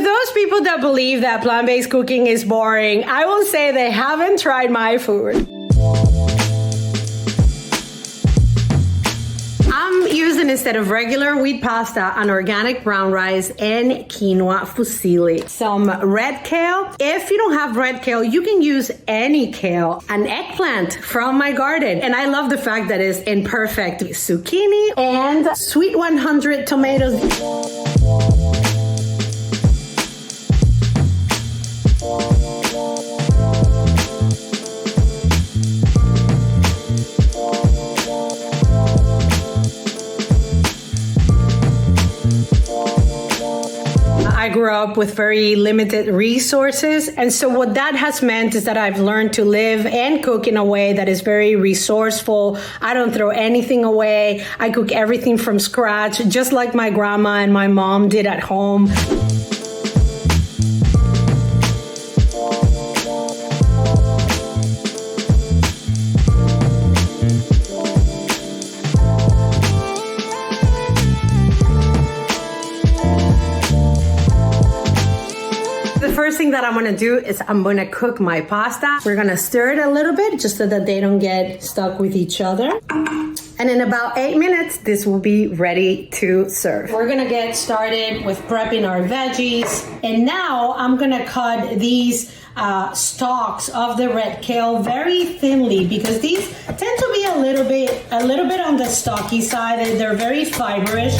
those people that believe that plant-based cooking is boring, I will say they haven't tried my food. I'm using, instead of regular wheat pasta, an organic brown rice and quinoa fusilli. Some red kale. If you don't have red kale, you can use any kale. An eggplant from my garden. And I love the fact that it's in perfect zucchini and sweet 100 tomatoes. I grew up with very limited resources. And so what that has meant is that I've learned to live and cook in a way that is very resourceful. I don't throw anything away. I cook everything from scratch, just like my grandma and my mom did at home. The first thing that I'm gonna do is I'm gonna cook my pasta. We're gonna stir it a little bit just so that they don't get stuck with each other. And in about 8 minutes, this will be ready to serve. We're gonna get started with prepping our veggies. And now I'm gonna cut these stalks of the red kale very thinly, because these tend to be a little bit on the stocky side. They're very fibrous.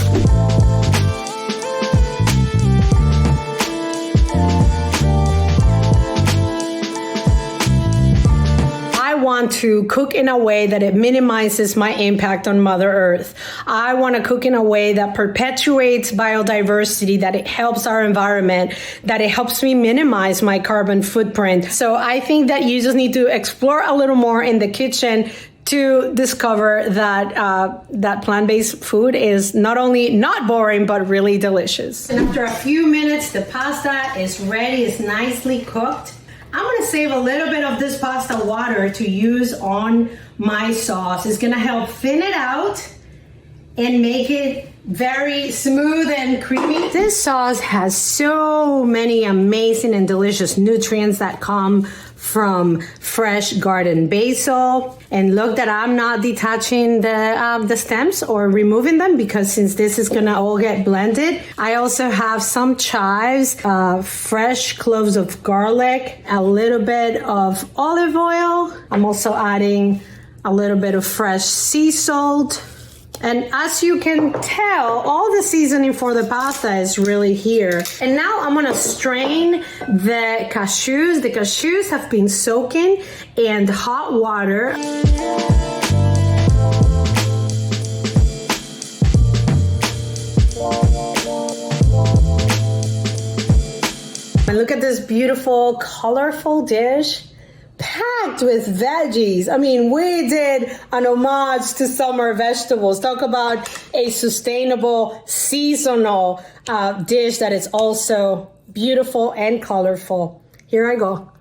I want to cook in a way that it minimizes my impact on Mother Earth. I want to cook in a way that perpetuates biodiversity, that it helps our environment, that it helps me minimize my carbon footprint. So I think that you just need to explore a little more in the kitchen to discover that that plant-based food is not only not boring, but really delicious. And after a few minutes, the pasta is ready, it's nicely cooked. I'm gonna save a little bit of this pasta water to use on my sauce. It's gonna help thin it out and make it very smooth and creamy. This sauce has so many amazing and delicious nutrients that come from fresh garden basil. And look that I'm not detaching the stems or removing them, because since this is gonna all get blended. I also have some chives, fresh cloves of garlic, a little bit of olive oil. I'm also adding a little bit of fresh sea salt. And as you can tell, all the seasoning for the pasta is really here. And now I'm gonna strain the cashews. The cashews have been soaking in hot water. And look at this beautiful, colorful dish, packed with veggies. I mean, we did an homage to summer vegetables. Talk about a sustainable, seasonal dish that is also beautiful and colorful. Here I go.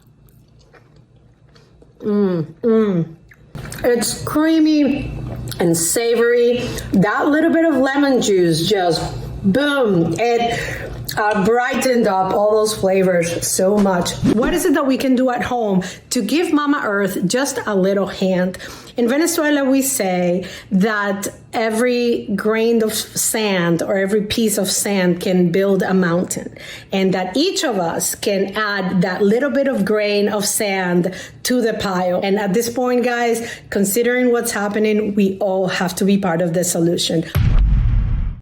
It's creamy and savory. That little bit of lemon juice just, boom, it brightened up all those flavors so much. What is it that we can do at home to give Mama Earth just a little hand? In Venezuela, we say that every grain of sand or every piece of sand can build a mountain, and that each of us can add that little bit of grain of sand to the pile. And at this point, guys, considering what's happening, we all have to be part of the solution.